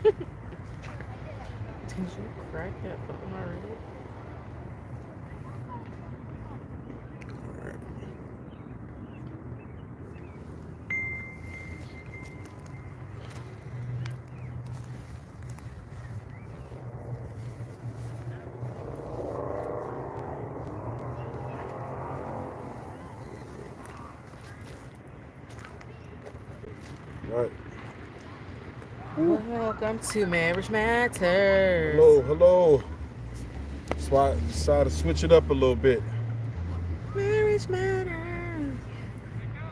Did you crack that phone already? Right. Ooh. Welcome to Marriage Matters. Hello, hello. So I decided to switch it up a little bit. Marriage Matters.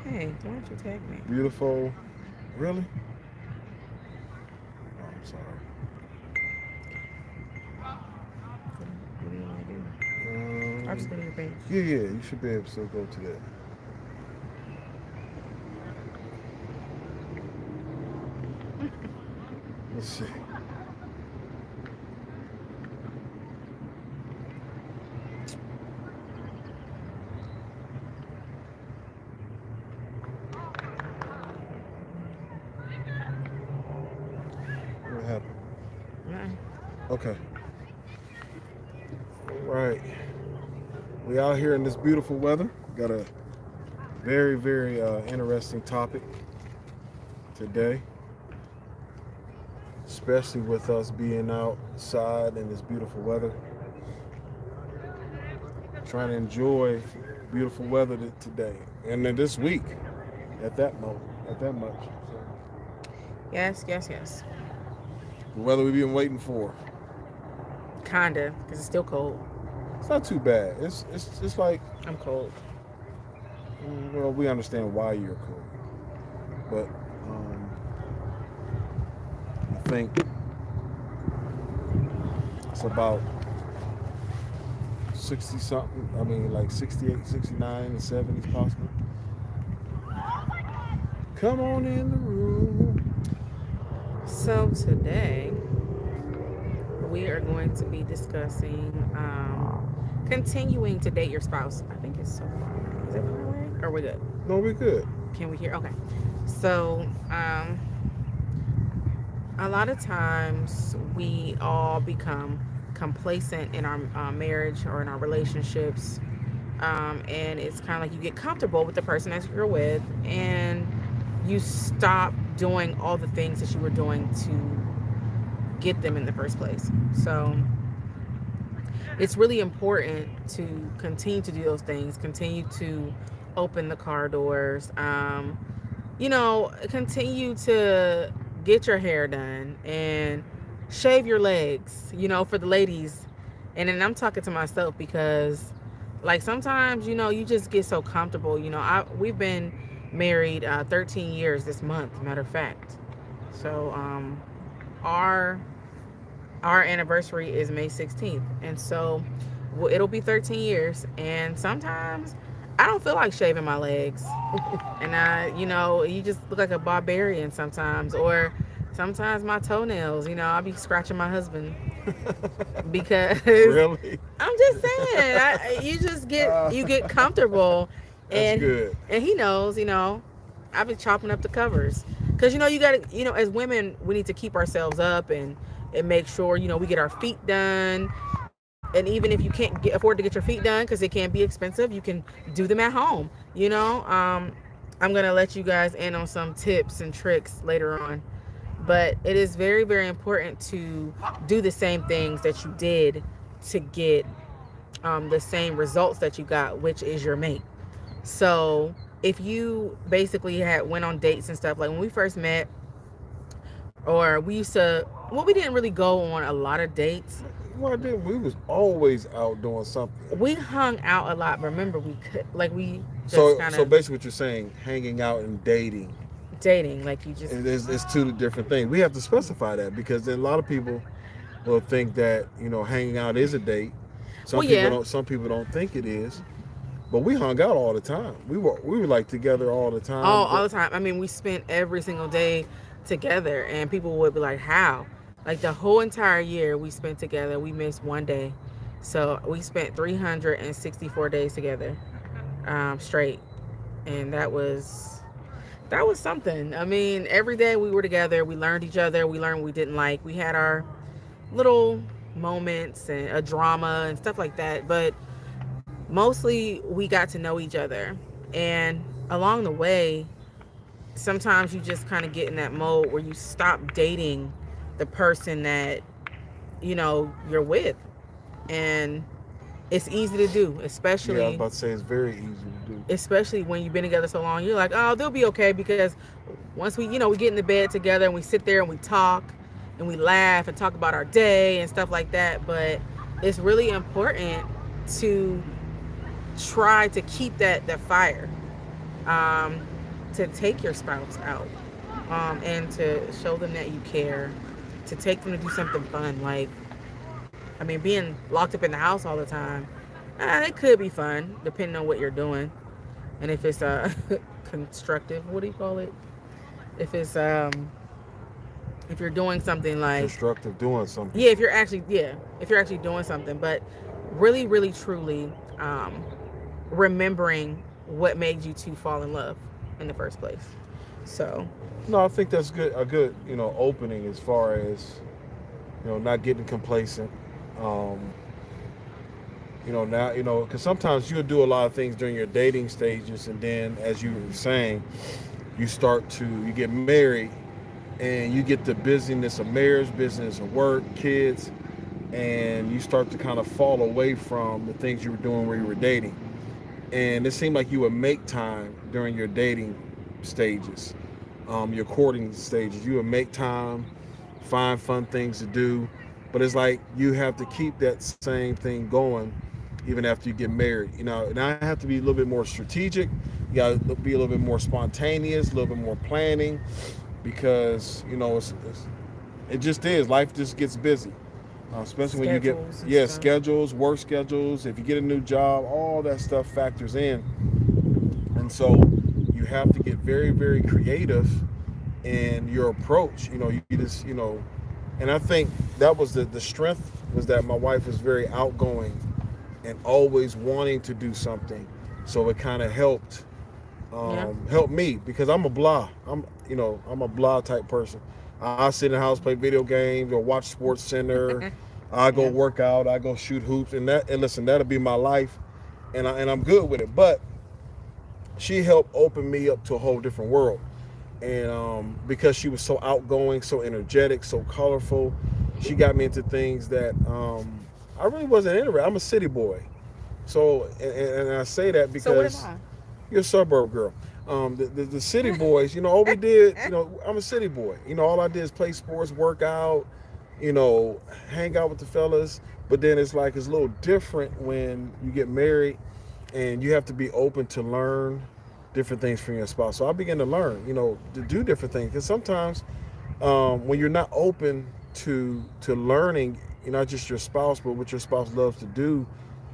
Hey, why don't you tag me? Beautiful. Really? Oh, I'm sorry. What do you want to do? I'll just Um, go to your page. yeah, you should be able to still go to that. Let's see. What happened? Nah. Okay. All right. We out here in this beautiful weather. Got a very, very interesting topic today, especially with us being outside in this beautiful weather, trying to enjoy beautiful weather today and then this week at that moment, at that much. So, Yes, yes, yes. the weather we've been waiting for. Kinda, because it's still cold. It's not too bad. It's like, I'm cold. well, we understand why you're cool, but I think it's about 60 something. I mean, like 68, 69, and 70s possible. Come on in the room. So today we are going to be discussing continuing to date your spouse. I think it's so far. Is it far away? Or we good? No, we're good. Can we hear? Okay. So a lot of times we all become complacent in our marriage or in our relationships, and it's kind of like you get comfortable with the person that you're with, and you stop doing all the things that you were doing to get them in the first place. So it's really important to continue to do those things, continue to open the car doors, continue to get your hair done and shave your legs, for the ladies. And then I'm talking to myself because like sometimes, you just get so comfortable. We've been married 13 years this month, matter of fact. So our our anniversary is May 16th. And so it'll be 13 years. And sometimes I don't feel like shaving my legs. And you just look like a barbarian sometimes. Or sometimes my toenails, I'll be scratching my husband because Really? I'm just saying, you just you get comfortable, That's and good. and he knows, I've been chopping up the covers because you got to, as women, we need to keep ourselves up and make sure we get our feet done. And even if you can't afford to get your feet done because it can be expensive, you can do them at home. I'm gonna let you guys in on some tips and tricks later on, but it is very, very important to do the same things that you did to get the same results that you got, which is your mate. So if you basically had went on dates and stuff, like when we first met, or we used to, well, we didn't really go on a lot of dates. Well, then we was always out doing something. We hung out a lot. Remember, we could, like, we just So, kind so of basically, what you're saying, hanging out and dating, dating, like you just, it's two different things. We have to specify that because then a lot of people will think that hanging out is a date. well, yeah, Some people don't think it is. But we hung out all the time. We were like together all the time. all the time. I mean, we spent every single day together, and people would be like, "How?" Like the whole entire year we spent together, we missed one day. So we spent 364 days together, straight, and That was something. I mean, every day we were together, we learned each other, we learned what we didn't like. We had our little moments and a drama and stuff like that, but mostly we got to know each other. And along the way, sometimes you just kind of get in that mode where you stop dating the person that, you're with. And it's easy to do, Yeah, I was especially about to say it's very easy to do. especially when you've been together so long. You're like, oh, they'll be okay, because once we get in the bed together and we sit there and we talk and we laugh and talk about our day and stuff like that. But it's really important to try to keep that fire, um, to take your spouse out, and to show them that you care, to take them to do something fun. Like, I mean, being locked up in the house all the time, it could be fun depending on what you're doing, and if it's constructive. What do you call it? If it's if you're doing something like, Constructive doing something. yeah, if you're actually doing something, but really, really, truly, um, remembering what made you two fall in love in the first place. So, No, I think that's good. A good, opening as far as not getting complacent. Um, now, because sometimes you'll do a lot of things during your dating stages, and then, as you were saying, you get married, and you get the busyness of marriage, business of work, kids, and you start to kind of fall away from the things you were doing where you were dating. And it seemed like you would make time during your dating stages, your courting stages. You would make time, find fun things to do, but it's like you have to keep that same thing going even after you get married. And I have to be a little bit more strategic. You got to be a little bit more spontaneous, a little bit more planning, because it just is. Life just gets busy, especially when you get, schedules and yeah, stuff. schedules, work schedules. If you get a new job, all that stuff factors in, and so you have to get very, very creative in your approach. You just, and I think that was the strength, was that my wife was very outgoing and always wanting to do something. So it kind of Yeah. helped me, because I'm a blah. I'm a blah type person. I sit in the house, play video games, go watch Sports Center. I go Yeah. work out. I go shoot hoops, and listen, that'll be my life, and I'm good with it. But she helped open me up to a whole different world, and because she was so outgoing, so energetic, so colorful, she got me into things that I really wasn't interested. I'm a city boy, so and I say that So what am because I? you're a suburb girl. The city boys, all we did, I'm a city boy. All I did is play sports, work out, hang out with the fellas. But then it's like it's a little different when you get married, and you have to be open to learn different things from your spouse. So I began to learn, to do different things. Because sometimes when you're not open to learning, not just your spouse, but what your spouse loves to do,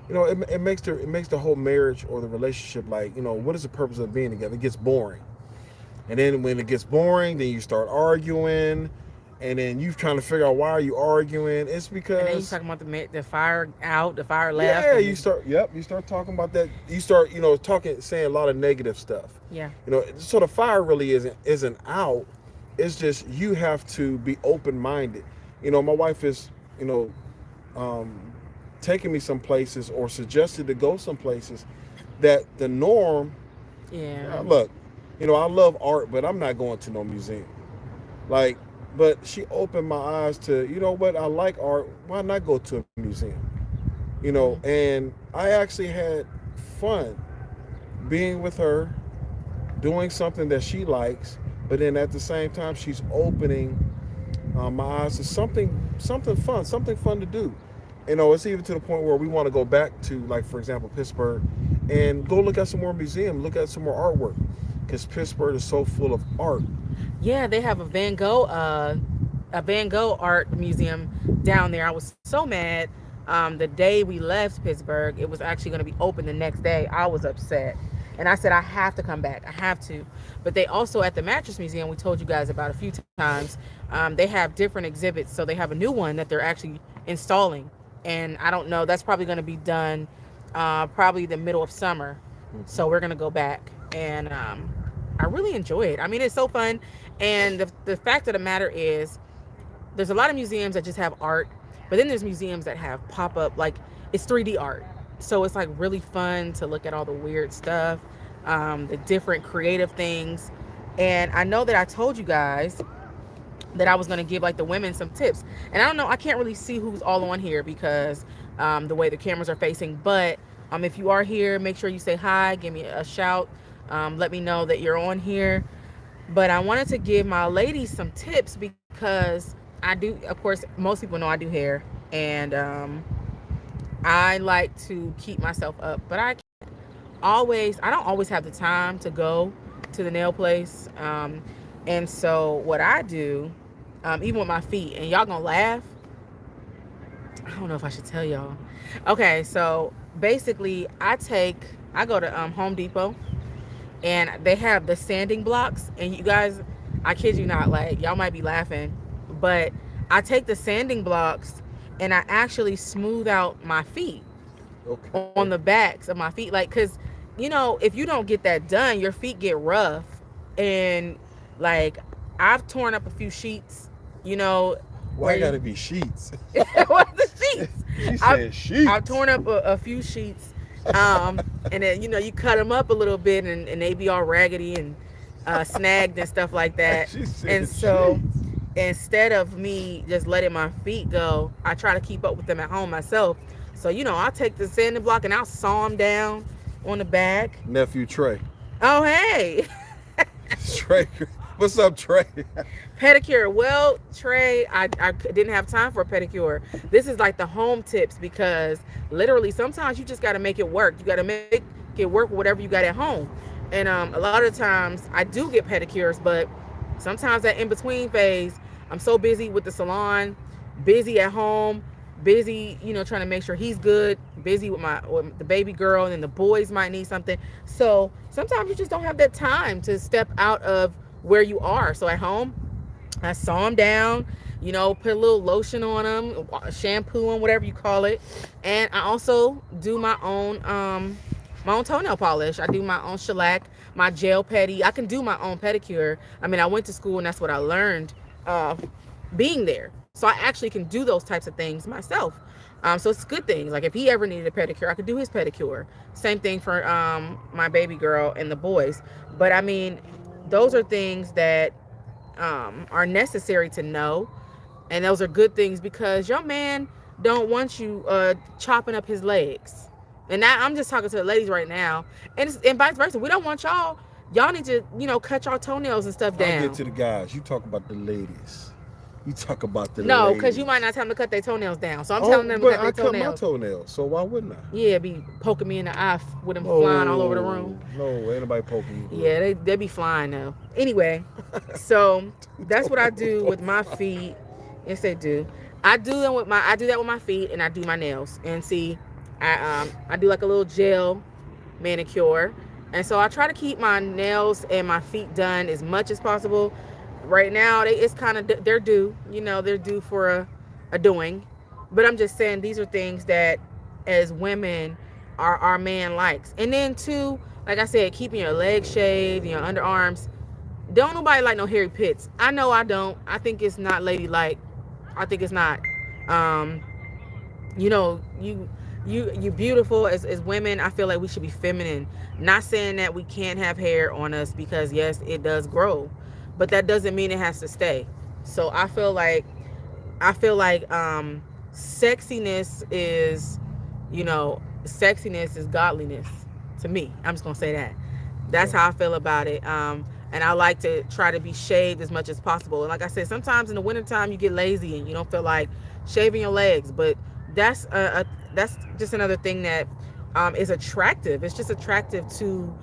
it makes the whole marriage or the relationship, like, what is the purpose of being together? It gets boring. And then when it gets boring, then you start arguing, and then you trying to figure out why are you arguing. It's And then you because, talking about the fire out, the fire left, yeah, and you start talking about that. You start, saying a lot of negative stuff. yeah, So the fire really isn't out. It's just you have to be open minded. My wife is, um, taking me some places, or suggested to go some places that the norm. yeah. Look, I love art, but I'm not going to no museum. Like, but she opened my eyes to, what, I like art. Why not go to a museum? Mm-hmm. And I actually had fun being with her, doing something that she likes, but then at the same time, she's opening my eyes to something fun to do. It's even to the point where we want to go back to, like, for example, Pittsburgh, and go look at some more museums, look at some more artwork, because Pittsburgh is so full of art. Yeah, they have a Van Gogh art museum down there. I was so mad. The day we left Pittsburgh, it was actually going to be open the next day. I was upset, and I said I have to come back. I have to. But they also, at the mattress museum, we told you guys about a few times. They have different exhibits. So they have a new one that they're actually installing, and I don't know. That's probably going to be done, probably the middle of summer. Mm-hmm. So we're going to go back and I really enjoy it. I mean, it's so fun. And the fact of the matter is, there's a lot of museums that just have art, but then there's museums that have pop up, like it's 3D art. So it's like really fun to look at all the weird stuff, the different creative things. And I know that I told you guys that I was going to give like the women some tips. And I don't know, I can't really see who's all on here because the way the cameras are facing. But if you are here, make sure you say hi, give me a shout, let me know that you're on here. But I wanted to give my ladies some tips because I do, of course, most people know I do hair. And I like to keep myself up, but I don't always have the time to go to the nail place. And so what I do, even with my feet, and y'all gonna laugh. I don't know if I should tell y'all. Okay, so basically, I go to Home Depot, and they have the sanding blocks. And you guys, I kid you not, like y'all might be laughing, but I take the sanding blocks and I actually smooth out my feet Okay. on the backs of my feet, like, because if you don't get that done, your feet get rough. And like, I've torn up a few sheets, Why where gotta be sheets? what the sheets. She I've, said sheets. I've torn up a few sheets, and then you cut them up a little bit, and they be all raggedy and snagged and stuff like that. She And said so sheets. instead of me just letting my feet go, I try to keep up with them at home myself. So I'll take the sanding block and I'll saw them down on the back. Nephew Trey. Oh, hey. Trey. What's up, Trey? Pedicure. Well, Trey, I didn't have time for a pedicure. This is like the home tips, because literally sometimes you just got to make it work. You got to make it work with whatever you got at home. And a lot of times I do get pedicures, but sometimes that in between phase, I'm so busy with the salon, busy at home, busy, trying to make sure he's good, busy with the baby girl, and then the boys might need something. So sometimes you just don't have that time to step out of where you are. So at home, I saw them down, put a little lotion on them, shampoo on, whatever you call it. And I also do my own toenail polish. I do my own shellac, my gel pedi. I can do my own pedicure. I mean, I went to school and that's what I learned being there. So I actually can do those types of things myself. So it's good things. Like if he ever needed a pedicure, I could do his pedicure. Same thing for my baby girl and the boys. But I mean, those are things that are necessary to know, and those are good things, because your man don't want you chopping up his legs. And now I'm just talking to the ladies right now, and vice versa. We don't want y'all. Y'all need to cut y'all toenails and stuff I'll get down. to the guys. You talk about the ladies. You talk about the No, ladies. because you might not tell them to cut their toenails down. So I'm Oh, telling them to but cut I their cut my toenails. toenails, so why wouldn't I? Yeah, be poking me in the eye with them flying all over the room. No, ain't nobody poking you. Yeah, they be flying though. Anyway, so that's what I do with my feet. Yes, they do. I do that with my feet, and I do my nails. And see, I do like a little gel manicure. And so I try to keep my nails and my feet done as much as possible. Right now, it's kind of, they're due. They're due for a doing. But I'm just saying, these are things that as women our man likes. And then too, like I said, keeping your legs shaved, your underarms. Don't nobody like no hairy pits. I know I don't. I think it's not ladylike. I think it's not. Um, you beautiful as women. I feel like we should be feminine. Not saying that we can't have hair on us, because yes, it does grow, but that doesn't mean it has to stay. So I feel like sexiness is, sexiness is godliness to me. I'm just gonna say that. That's how I feel about it. And I like to try to be shaved as much as possible. And like I said, sometimes in the wintertime you get lazy and you don't feel like shaving your legs, but that's that's just another thing that is attractive. It's just attractive to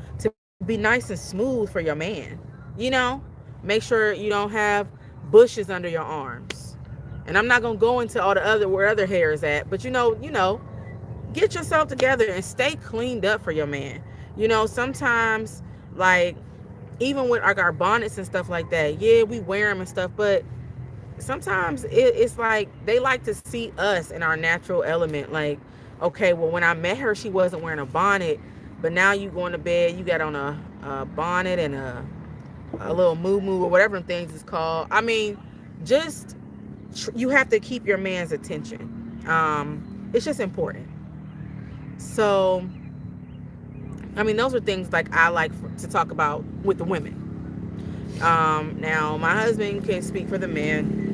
be nice and smooth for your man. You know, make sure you don't have bushes under your arms. And I'm not gonna go into all the other where other hair is at, but get yourself together and stay cleaned up for your man. Sometimes, like, even with like our bonnets and stuff like that, yeah, we wear them and stuff, but sometimes it's like they like to see us in our natural element. Like, okay, well, when I met her, she wasn't wearing a bonnet, but now you going to bed, you got on a bonnet and a little moo moo or whatever them things is called. I mean, just you have to keep your man's attention. It's just important. So, I mean, those are things like I like to talk about with the women. Now, my husband can speak for the men,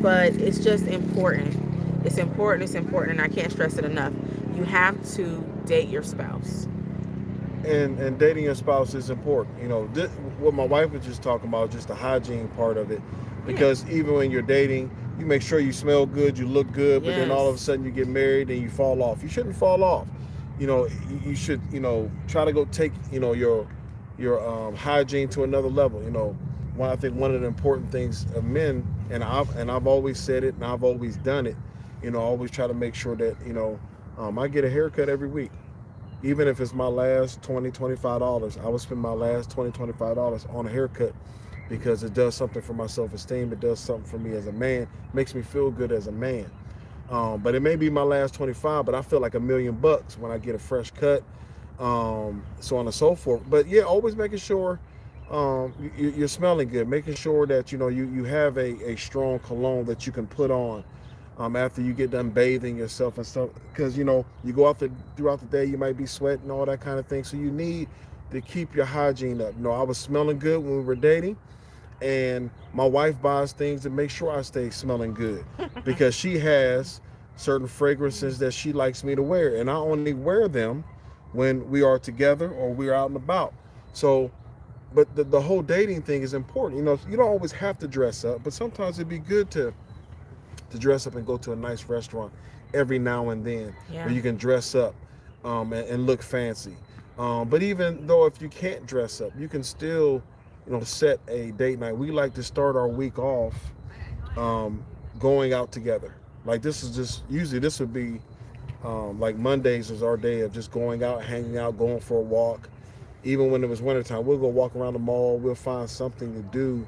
but it's just important. It's important. It's important, and I can't stress it enough. You have to date your spouse. And dating your spouse is important. What my wife was just talking about, just the hygiene part of it, Yeah. because even when you're dating, you make sure you smell good, you look good, but then all of a Yes. sudden you get married and you fall off. You shouldn't fall off. You should try to go take your hygiene to another level. I think one of the important things of men, and I've always said it and I've always done it. I always try to make sure that I get a haircut every week. Even if it's my last $20-$25, I would spend my last $20-$25 on a haircut because it does something for my self-esteem. It does something for me as a man. It makes me feel good as a man. But it may be my last 25, but I feel like $1,000,000 when I get a fresh cut, so on and so forth. But yeah, always making sure you're smelling good, making sure that you have a strong cologne that you can put on after you get done bathing yourself and stuff, because you go out throughout the day, you might be sweating, all that kind of thing, so you need to keep your hygiene up. I was smelling good when we were dating, and my wife buys things to make sure I stay smelling good because she has certain fragrances that she likes me to wear, and I only wear them when we are together or we're out and about. So, but the whole dating thing is important. You don't always have to dress up, but sometimes it'd be good to dress up and go to a nice restaurant every now and then Yeah. where you can dress up and look fancy. But even though if you can't dress up, you can still, set a date night. We like to start our week off going out together. Like this is just usually this would be like Mondays is our day of just going out, hanging out, going for a walk. Even when it was wintertime, we'll go walk around the mall. We'll find something to do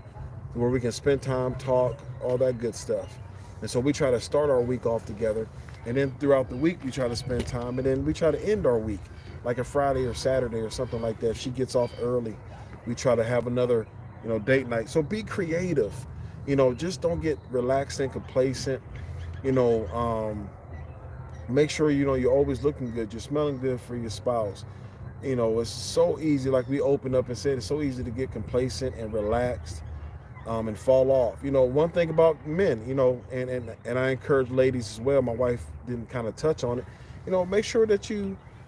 where we can spend time, talk, all that good stuff. And so we try to start our week off together. And then throughout the week, we try to spend time. And then we try to end our week, like a Friday or Saturday or something like that. If she gets off early, we try to have another, date night. So be creative. Just don't get relaxed and complacent. You know, um, Make sure, you're always looking good. You're smelling good for your spouse. It's so easy, like we opened up and said, it's so easy to get complacent and relaxed and fall off. One thing about men, and I encourage ladies as well. My wife didn't kind of touch on it. Make sure that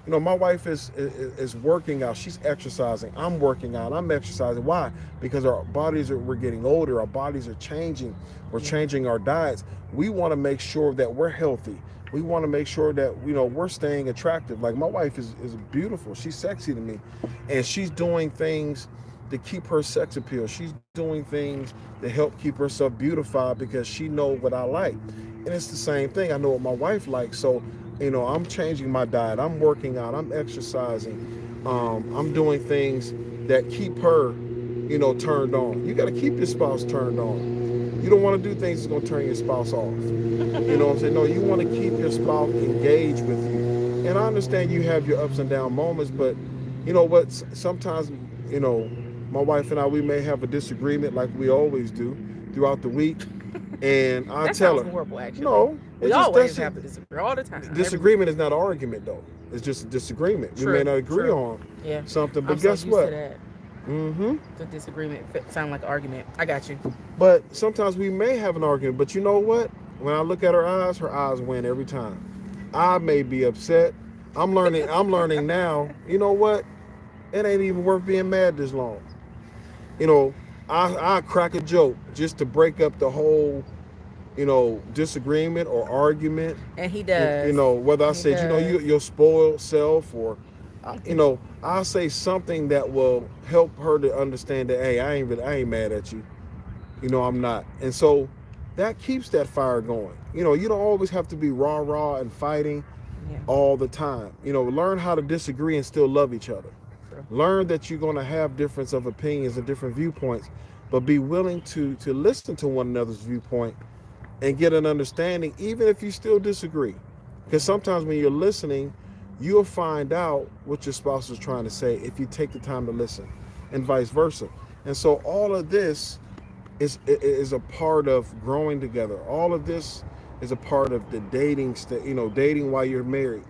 my wife is working out. She's exercising. I'm working out. I'm exercising. Why? Because we're getting older. Our bodies are changing. We're changing our diets. We want to make sure that we're healthy. We want to make sure that we're staying attractive. Like my wife is beautiful. She's sexy to me, and she's doing things to keep her sex appeal. She's doing things to help keep herself beautified because she know what I like. And it's the same thing. I know what my wife likes. So, I'm changing my diet. I'm working out. I'm exercising. I'm doing things that keep her, turned on. You got to keep your spouse turned on. You don't want to do things that's going to turn your spouse off. You know what I'm saying? No, you want to keep your spouse engaged with you. And I understand you have your ups and down moments, but you know what? Sometimes, my wife and I, we may have a disagreement like we always do throughout the week. And I That tell sounds her, horrible, actually. no, We it just always doesn't. have to disagree all the time. Disagreement is not an argument, though. It's just a disagreement. We may True, not agree true. on Yeah. something, I'm but so guess used to what? that. Mm-hmm. The disagreement sound like argument. I got you. But sometimes we may have an argument, but you know what? When I look at her eyes win every time. I may be upset. I'm learning now, you know what? It ain't even worth being mad this long. You know, I crack a joke just to break up the whole, disagreement or argument. And he does. Whether I He said, does. your spoiled self, or, I'll say something that will help her to understand that, hey, I ain't mad at you. I'm not. And so that keeps that fire going. You don't always have to be rah and fighting Yeah. all the time. Learn how to disagree and still love each other. True. Learn that you're going to have difference of opinions and different viewpoints, but be willing to listen to one another's viewpoint and get an understanding, even if you still disagree. Because sometimes when you're listening, you'll find out what your spouse is trying to say if you take the time to listen, and vice versa. And so all of this is a part of growing together. All of this is a part of the dating dating while you're married.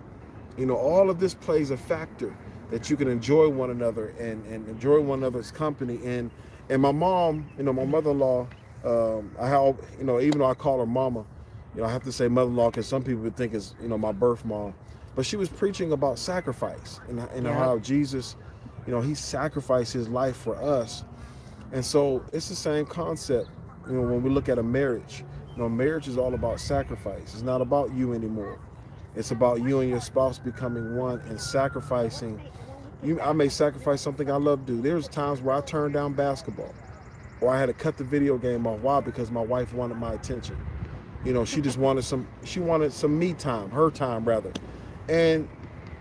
All of this plays a factor that you can enjoy one another and enjoy one another's company. And my mom, my mother-in-law, I have, even though I call her mama, I have to say mother-in-law because some people would think it's, my birth mom. But she was preaching about sacrifice and Yep. how Jesus, he sacrificed his life for us. And so it's the same concept, when we look at a marriage. Marriage is all about sacrifice. It's not about you anymore. It's about you and your spouse becoming one and sacrificing. I may sacrifice something I love to do. There's times where I turned down basketball, or I had to cut the video game off. Why? Because my wife wanted my attention. She just wanted some me time, her time rather. And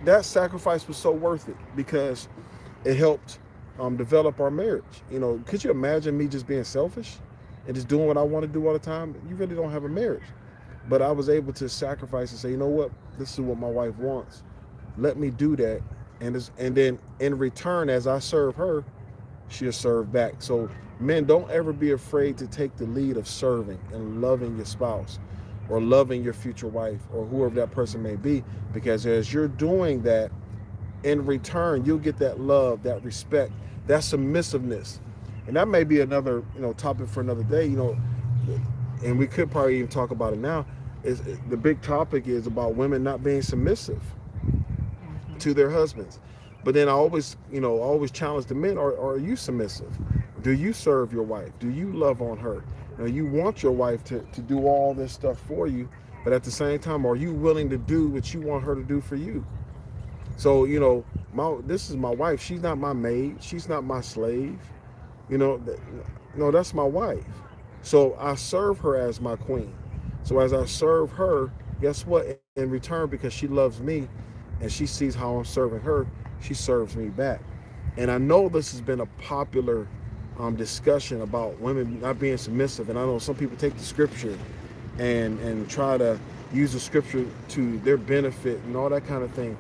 that sacrifice was so worth it because it helped develop our marriage. Could you imagine me just being selfish and just doing what I want to do all the time? You really don't have a marriage. But I was able to sacrifice and say, you know what, this is what my wife wants. Let me do that. And then in return, as I serve her, she'll serve back. So men, don't ever be afraid to take the lead of serving and loving your spouse or loving your future wife or whoever that person may be. Because as you're doing that, in return, you'll get that love, that respect, that submissiveness. And that may be another, topic for another day, and we could probably even talk about it now. The big topic is about women not being submissive Hmm. to their husbands. But then I always, always challenge the men, are you submissive? Do you serve your wife? Do you love on her? You want your wife to do all this stuff for you, but at the same time, are you willing to do what you want her to do for you? So, this is my wife. She's not my maid. She's not my slave. You know, no, that's my wife. So I serve her as my queen. So as I serve her, guess what? In return, because she loves me and she sees how I'm serving her, she serves me back. And I know this has been a popular discussion about women not being submissive. And I know some people take the scripture and try to use the scripture to their benefit and all that kind of thing.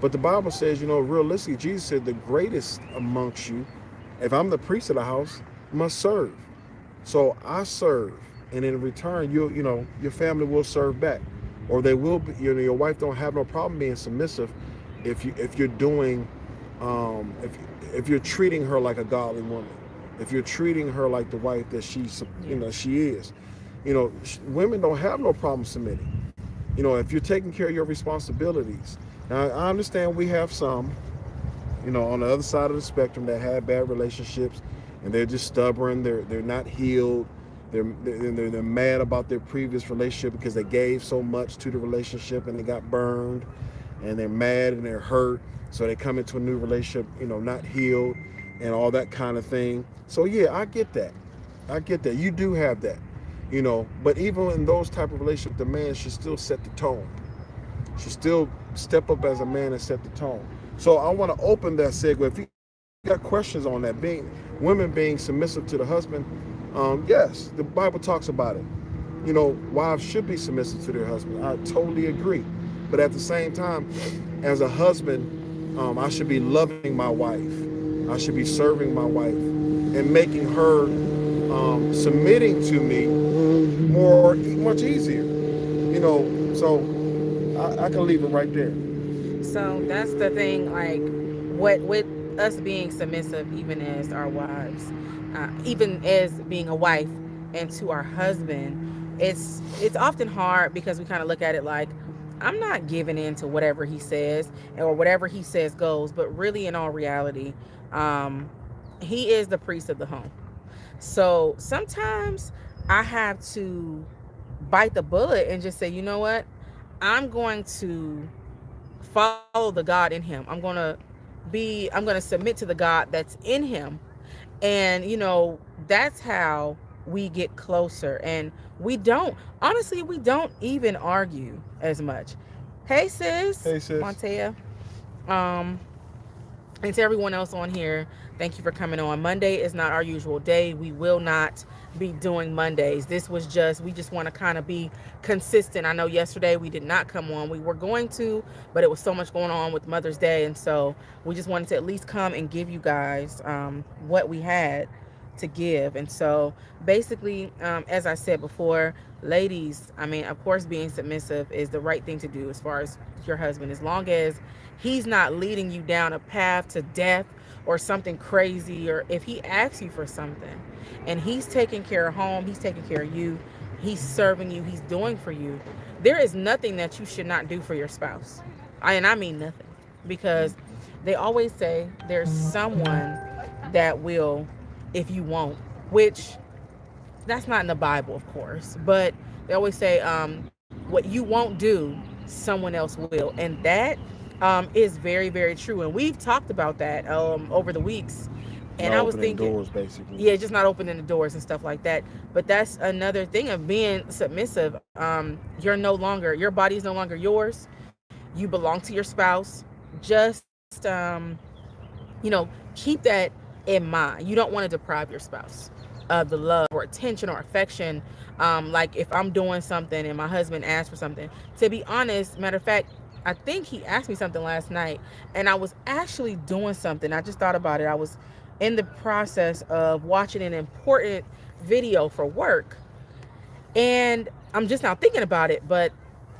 But the Bible says, realistically, Jesus said the greatest amongst you, if I'm the priest of the house, must serve. So I serve, and in return, your family will serve back, or they will be. Your wife don't have no problem being submissive, if you're doing, if you're treating her like a godly woman, if you're treating her like the wife that Yeah. she is. Women don't have no problem submitting. If you're taking care of your responsibilities. Now I understand we have some, on the other side of the spectrum that had bad relationships, and they're just stubborn. They're not healed. They're mad about their previous relationship because they gave so much to the relationship and they got burned, and they're mad and they're hurt. So they come into a new relationship, not healed, and all that kind of thing. So yeah, I get that. I get that. You do have that, But even in those type of relationships, the man should still set the tone. Should still step up as a man and set the tone. So I want to open that segue. If you got questions on that, women being submissive to the husband, yes, the Bible talks about it. Wives should be submissive to their husband. I totally agree. But at the same time, as a husband, I should be loving my wife. I should be serving my wife and making her submitting to me much easier. So I can leave it right there. So that's the thing, like what with us being submissive, even as our wives, even as being a wife and to our husband, it's often hard because we kind of look at it like I'm not giving in to whatever he says or whatever he says goes, but really in all reality, um, he is the priest of the home. So sometimes I have to bite the bullet and just say, you know what, I'm going to follow the God in him. I'm going to submit to the God that's in him. And that's how we get closer. And we don't, honestly, we don't even argue as much. Hey sis, Hey, sis. Montea. Um and to everyone else on here, thank you for coming on. Monday is not our usual day. We will not be doing Mondays. This was just, we just want to kind of be consistent. I know yesterday we did not come on. We were going to, but it was so much going on with Mother's Day. And so we just wanted to at least come and give you guys what we had. to give. And so basically, as I said before, ladies, I mean, of course, being submissive is the right thing to do as far as your husband, as long as he's not leading you down a path to death or something crazy, or if he asks you for something and he's taking care of home, he's taking care of you, he's serving you, he's doing for you, there is nothing that you should not do for your spouse. I mean nothing, because they always say there's someone that will if you won't, which that's not in the Bible, of course, but they always say, what you won't do, someone else will. And that is very, very true. And we've talked about that over the weeks. And Not I was opening thinking, doors, basically. yeah, just not opening the doors and stuff like that. But that's another thing of being submissive. You're no longer, your body is no longer yours. You belong to your spouse. Just, keep that in mind. You don't want to deprive your spouse of the love or attention or affection. Like if I'm doing something and my husband asks for something, to be honest, matter of fact, I think he asked me something last night and I was actually doing something. I just thought about it. I was in the process of watching an important video for work, and I'm just now thinking about it, but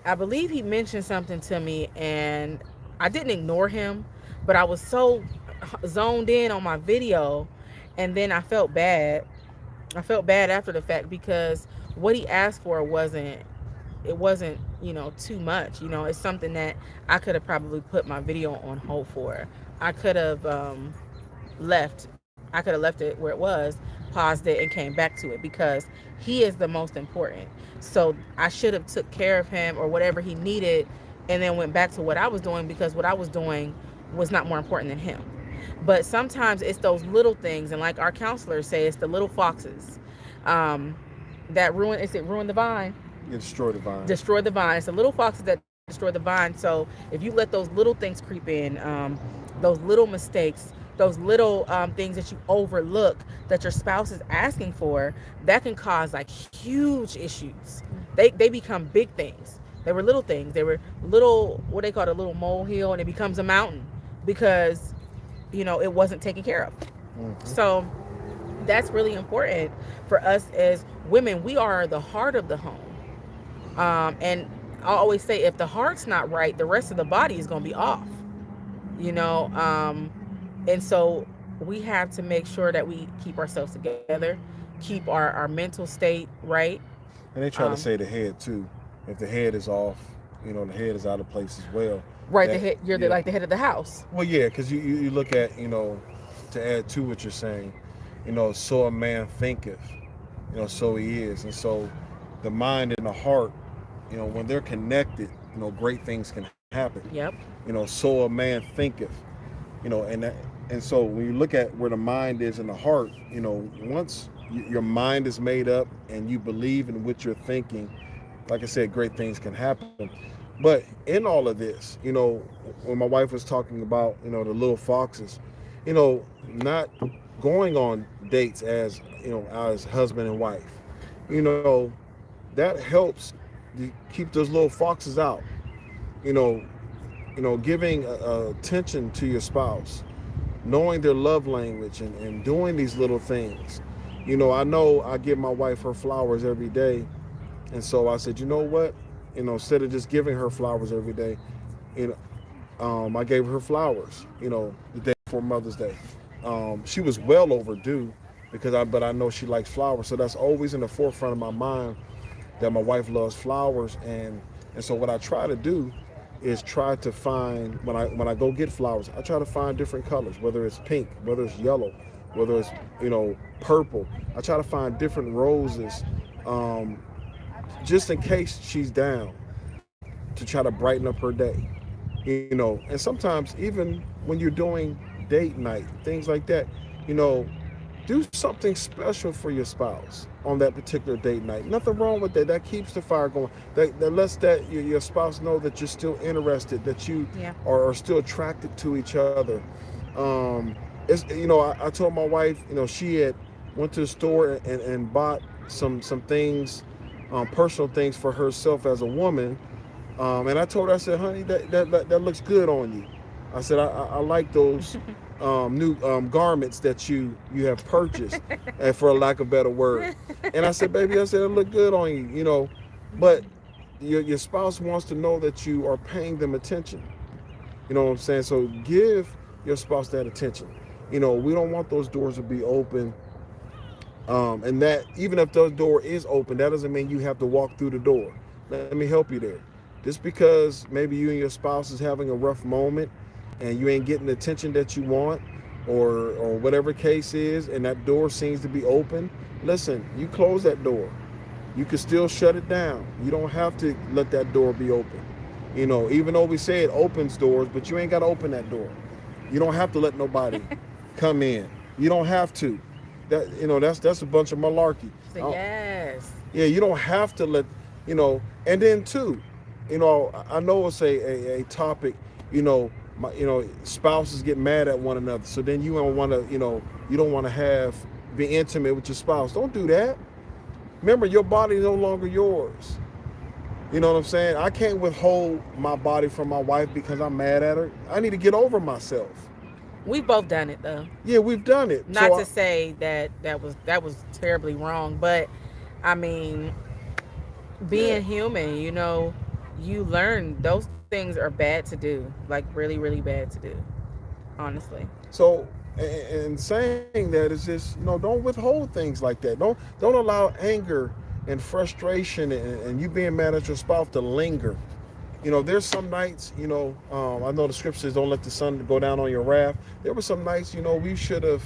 I believe he mentioned something to me and I didn't ignore him, but I was so zoned in on my video, and then I felt bad. I felt bad after the fact because what he asked for wasn't too much. It's something that I could have probably put my video on hold for. I could have left it where it was, paused it, and came back to it, because he is the most important. So I should have took care of him or whatever he needed, and then went back to what I was doing, because what I was doing was not more important than him. But sometimes it's those little things, and like our counselors say, it's the little foxes that ruin. Is it ruin the vine? You destroy the vine. Destroy the vine. It's the little foxes that destroy the vine. So if you let those little things creep in, those little mistakes, those little things that you overlook that your spouse is asking for, that can cause like huge issues. They become big things. They were little things. They were little, what they call a little molehill, and it becomes a mountain because it wasn't taken care of. So that's really important for us as women. We are the heart of the home. And I always say, if the heart's not right, the rest of the body is going to be off, and so we have to make sure that we keep ourselves together, keep our mental state right. And they try to say the head too. If the head is off, the head is out of place as well. Right, the head, you're like the head of the house. Well, yeah, because you look at, to add to what you're saying, so a man thinketh, so he is. And so the mind and the heart, when they're connected, great things can happen. Yep. So a man thinketh, and so when you look at where the mind is and the heart, once your mind is made up and you believe in what you're thinking, like I said, great things can happen. But in all of this, when my wife was talking about, the little foxes, not going on dates as husband and wife, that helps to keep those little foxes out. Giving attention to your spouse, knowing their love language, and doing these little things. I know I give my wife her flowers every day. And so I said, you know what? Instead of just giving her flowers every day, I gave her flowers, the day before Mother's Day. She was well overdue but I know she likes flowers. So that's always in the forefront of my mind, that my wife loves flowers. And so what I try to do is try to find, when I go get flowers, I try to find different colors, whether it's pink, whether it's yellow, whether it's, purple. I try to find different roses, just in case she's down, to try to brighten up her day. And sometimes even when you're doing date night, things like that, do something special for your spouse on that particular date night. Nothing wrong with that. That keeps the fire going. That lets your spouse know that you're still interested, that you are still attracted to each other. It's, I told my wife, she had went to the store and bought some things, personal things for herself as a woman. And I told her, I said, honey, that looks good on you. I said, I like those new garments that you have purchased, and for a lack of better word. And I said, baby, I said it look good on you, but your spouse wants to know that you are paying them attention. You know what I'm saying? So give your spouse that attention. We don't want those doors to be open. And that even if the door is open, that doesn't mean you have to walk through the door. Let me help you there. Just because maybe you and your spouse is having a rough moment and you ain't getting the attention that you want, or whatever case is, and that door seems to be open, listen, you close that door. You can still shut it down. You don't have to let that door be open. Even though we say it opens doors, but you ain't got to open that door. You don't have to let nobody come in. You don't have to. That's a bunch of malarkey. Yes. Yeah, you don't have to and then too, I know it's a topic, spouses get mad at one another. So then you don't want to, you don't want to be intimate with your spouse. Don't do that. Remember, your body is no longer yours. You know what I'm saying? I can't withhold my body from my wife because I'm mad at her. I need to get over myself. We've both done it though. Yeah, we've done it. Not to say that was terribly wrong, but I mean, being human, you learn those things are bad to do, like really, really bad to do, honestly. So, and saying that is just, don't withhold things like that. Don't allow anger and frustration and you being mad at your spouse to linger. There's some nights, I know the scripture says don't let the sun go down on your wrath. There were some nights, we should have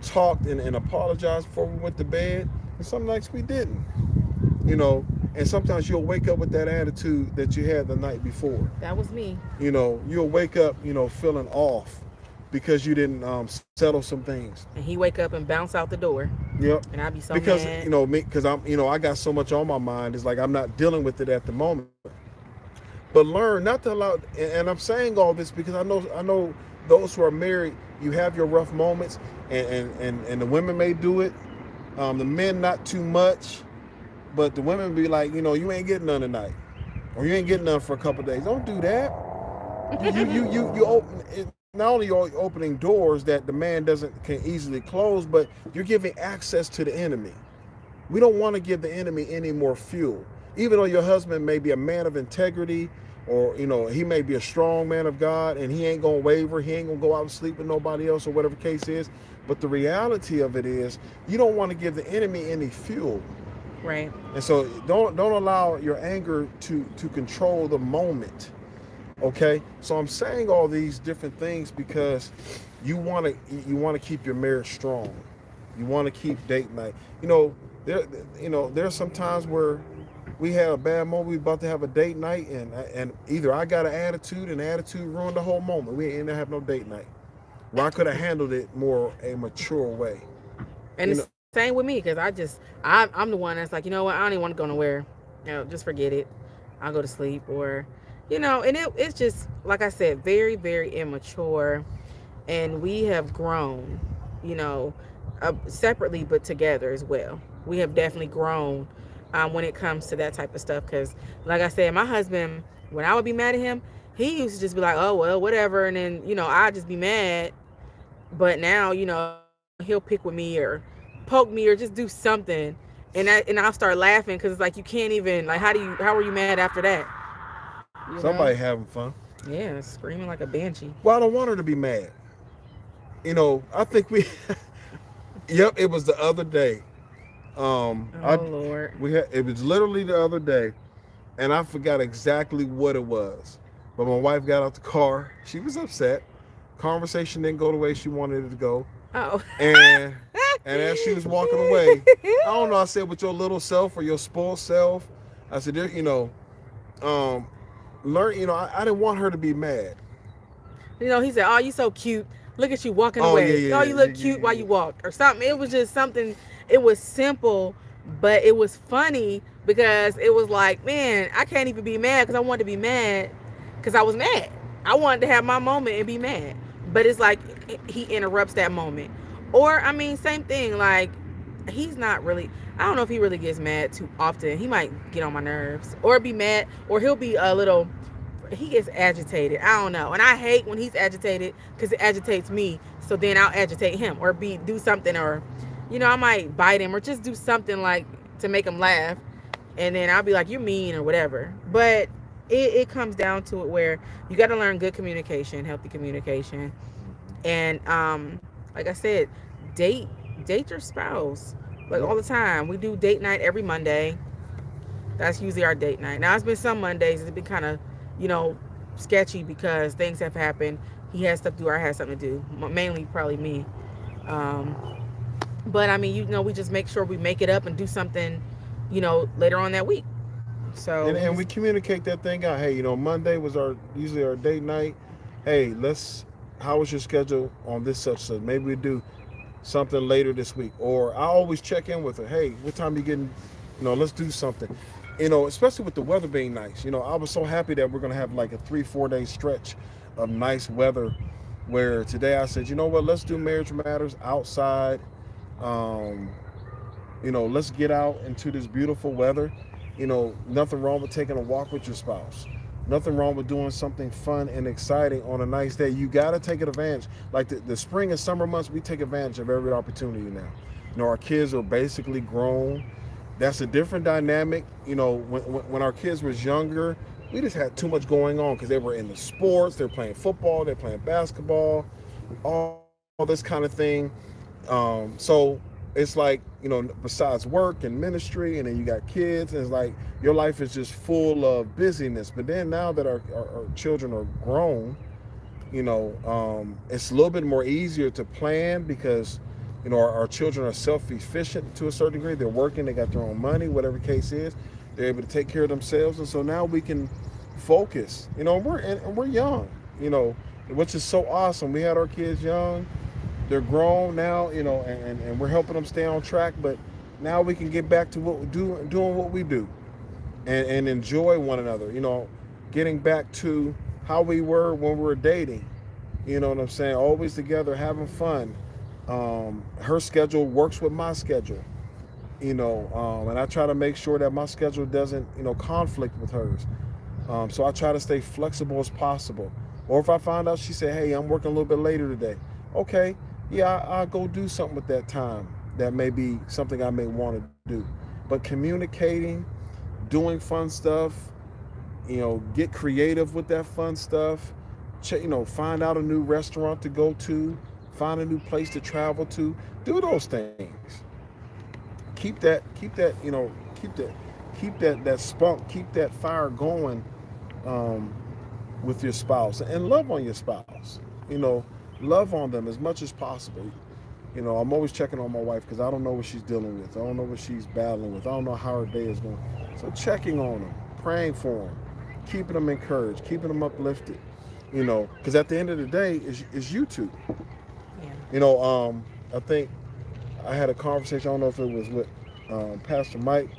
talked and apologized before we went to bed. And some nights we didn't, and sometimes you'll wake up with that attitude that you had the night before. That was me. You'll wake up, feeling off because you didn't settle some things. And he wake up and bounce out the door. Yep. And I'd be so because, mad. Because I'm, I got so much on my mind. It's like I'm not dealing with it at the moment. But learn not to allow, and I'm saying all this because I know those who are married, you have your rough moments, and the women may do it, the men not too much, but the women be like, you ain't getting none tonight, or you ain't getting none for a couple of days. Don't do that. You open. Not only are you opening doors that the man can easily close, but you're giving access to the enemy. We don't want to give the enemy any more fuel. Even though your husband may be a man of integrity, or he may be a strong man of God, and he ain't gonna waver, he ain't gonna go out and sleep with nobody else, or whatever the case is. But the reality of it is, you don't want to give the enemy any fuel. Right. And so don't allow your anger to control the moment. Okay, so I'm saying all these different things because you want to keep your marriage strong. You want to keep date night. There's some times where we had a bad moment. We about to have a date night, and either I got an attitude, and the attitude ruined the whole moment. We didn't have no date night. Well, I could have handled it more a mature way. And it's same with me because I'm the one that's like, you know what, I don't even want to go nowhere. Just forget it. I'll go to sleep, or and it's just like I said, very, very immature, and we have grown, separately but together as well. We have definitely grown when it comes to that type of stuff. Because, like I said, my husband, when I would be mad at him, he used to just be like, "Oh well, whatever," and then I'd just be mad. But now, he'll pick with me or poke me or just do something, and I'll start laughing because it's like you can't even how are you mad after that? Somebody having fun. Yeah, screaming like a banshee. Well, I don't want her to be mad. I think we. Yep, it was the other day. Lord. It was literally the other day, and I forgot exactly what it was. But my wife got out the car. She was upset. Conversation didn't go the way she wanted it to go. Oh. And as she was walking away, I don't know. I said, with your little self or your spoiled self, I said, learn. I didn't want her to be mad. He said, "Oh, you so cute. Look at you walking away. Yeah, you look cute while you walk," or something. It was just something. It was simple, but it was funny because it was like, man, I can't even be mad because I wanted to be mad because I was mad. I wanted to have my moment and be mad, but it's like he interrupts that moment. Or same thing. Like, he's not really. I don't know if he really gets mad too often. He might get on my nerves or be mad, or he'll be a little. he gets agitated. I don't know, and I hate when he's agitated because it agitates me. So then I'll agitate him or be do something, or I might bite him or just do something like to make him laugh, and then I'll be like, "You're mean" or whatever. But it comes down to it where you got to learn good communication, healthy communication, and like I said, date date your spouse like Yep. all the time. We do date night every Monday. That's usually our date night. Now it's been some Mondays it's been kind of, you know, sketchy because things have happened. He has stuff to do. Or I had something to do. Mainly probably me. Um, but I mean, we just make sure we make it up and do something, later on that week. So And he's we communicate that thing out. Hey, Monday was our usually our date night. Hey, let's. How was your schedule on this such such? Maybe we do something later this week. Or I always check in with her. Hey, what time you getting? Let's do something. Especially with the weather being nice. I was so happy that we're gonna have like a 3-4 day stretch of nice weather. Where today I said, you know what? Let's do marriage matters outside. Um, let's get out into this beautiful weather. Nothing wrong with taking a walk with your spouse. Nothing wrong with doing something fun and exciting on a nice day. You got to take advantage. Like the spring and summer months, we take advantage of every opportunity now. Our kids are basically grown. That's a different dynamic. When our kids was younger, we just had too much going on because they were in the sports, they're playing football, they're playing basketball, all this kind of thing. So it's like, besides work and ministry, and then you got kids, and it's like your life is just full of busyness. But then now that our children are grown, it's a little bit more easier to plan because, our children are self-efficient to a certain degree. They're working, they got their own money, whatever the case is. They're able to take care of themselves. And so now we can focus, and we're young, which is so awesome. We had our kids young. They're grown now, and we're helping them stay on track. But now we can get back to what we do, doing what we do, and enjoy one another. Getting back to how we were when we were dating. You know what I'm saying? Always together, having fun. Her schedule works with my schedule. And I try to make sure that my schedule doesn't, conflict with hers. So I try to stay flexible as possible. Or if I find out she said, "Hey, I'm working a little bit later today," okay, yeah, I'll go do something with that time. That may be something I may want to do. But communicating, doing fun stuff, get creative with that fun stuff. Find out a new restaurant to go to, find a new place to travel to. Do those things. Keep that spunk, keep that fire going um, with your spouse, and love on your spouse. You know, love on them as much as possible. I'm always checking on my wife because I don't know what she's dealing with. I don't know what she's battling with. I don't know how her day is going. So checking on them, praying for them, keeping them encouraged, keeping them uplifted. Because at the end of the day, is you two. yeah. I think I had a conversation. I don't know if it was with Pastor Mike,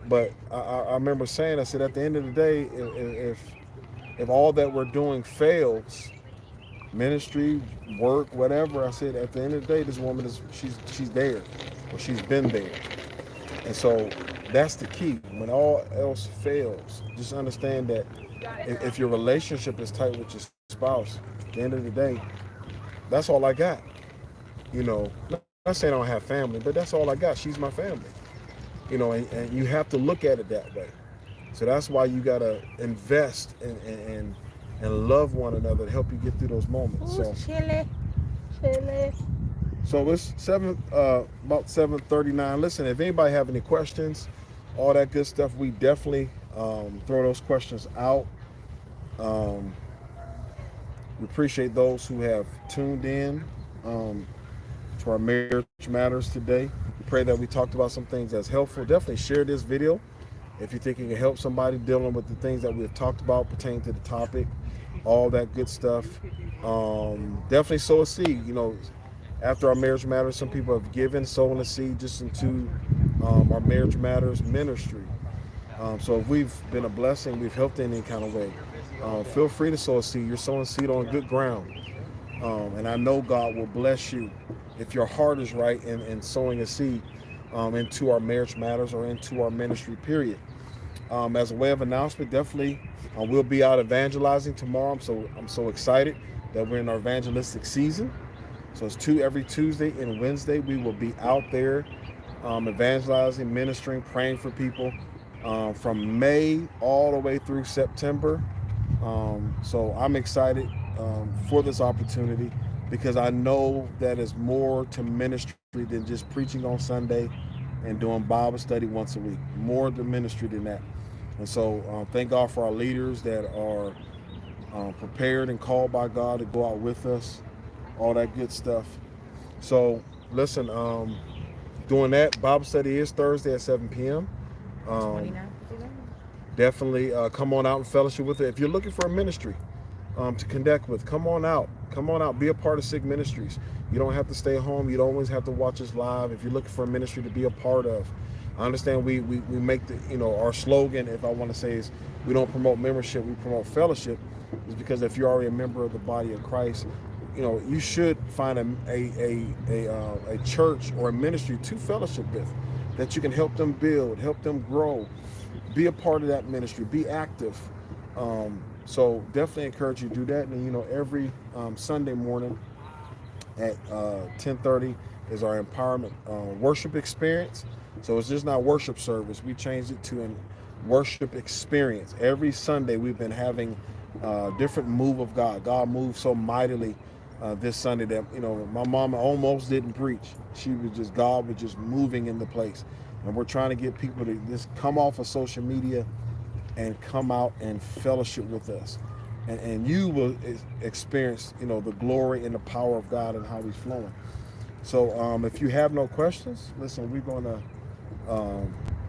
but I remember saying, I said, at the end of the day, if all that we're doing fails, ministry, work, whatever, I said, at the end of the day, this woman she's there, or she's been there. And so that's the key. When all else fails, just understand that if your relationship is tight with your spouse, at the end of the day, that's all I got. Not saying I don't have family, but that's all I got. She's my family. And you have to look at it that way. So that's why you gotta invest and love one another to help you get through those moments. Ooh, chilly, chilly. So it's about 7:39. Listen, if anybody have any questions, all that good stuff, we definitely throw those questions out. Um, we appreciate those who have tuned in to our Marriage Matters today. We pray that we talked about some things that's helpful. Definitely share this video if you think it can help somebody dealing with the things that we have talked about pertaining to the topic, all that good stuff. Definitely sow a seed. After our Marriage Matters, some people have given, sowing a seed just into our Marriage Matters ministry. So if we've been a blessing, we've helped in any kind of way, feel free to sow a seed. You're sowing seed on good ground. And I know God will bless you if your heart is right in sowing a seed into our Marriage Matters or into our ministry, period. As a way of announcement, definitely we'll be out evangelizing tomorrow. I'm so excited that we're in our evangelistic season. So it's every Tuesday and Wednesday. We will be out there evangelizing, ministering, praying for people from May all the way through September. So I'm excited for this opportunity because I know that is more to ministry than just preaching on Sunday and doing Bible study once a week. More to ministry than that. And so thank God for our leaders that are prepared and called by God to go out with us, all that good stuff. So listen, doing that, Bible study is Thursday at 7 p.m. Um, 29th. Definitely come on out and fellowship with it. If you're looking for a ministry to connect with, come on out. Come on out. Be a part of SIG Ministries. You don't have to stay home. You don't always have to watch us live. If you're looking for a ministry to be a part of, I understand we make our slogan, if I want to say, is we don't promote membership, we promote fellowship. Is because if you're already a member of the body of Christ, you should find a church or a ministry to fellowship with, that you can help them build, help them grow, be a part of that ministry, be active. So definitely encourage you to do that. And every Sunday morning at 10:30 is our empowerment worship experience. So it's just not worship service. We changed it to a worship experience. Every Sunday we've been having different move of God. God moved so mightily this Sunday that my mama almost didn't preach. God was just moving in the place, and we're trying to get people to just come off of social media and come out and fellowship with us, and you will experience the glory and the power of God and how He's flowing. So if you have no questions, listen, we're going to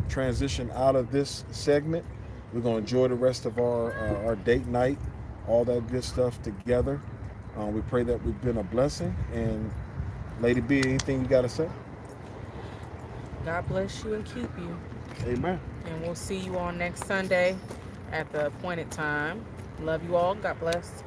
transition out of this segment. We're going to enjoy the rest of our date night, all that good stuff together. We pray that we've been a blessing. And Lady B, anything you got to say? God bless you and keep you. Amen. And we'll see you all next Sunday at the appointed time. Love you all. God bless.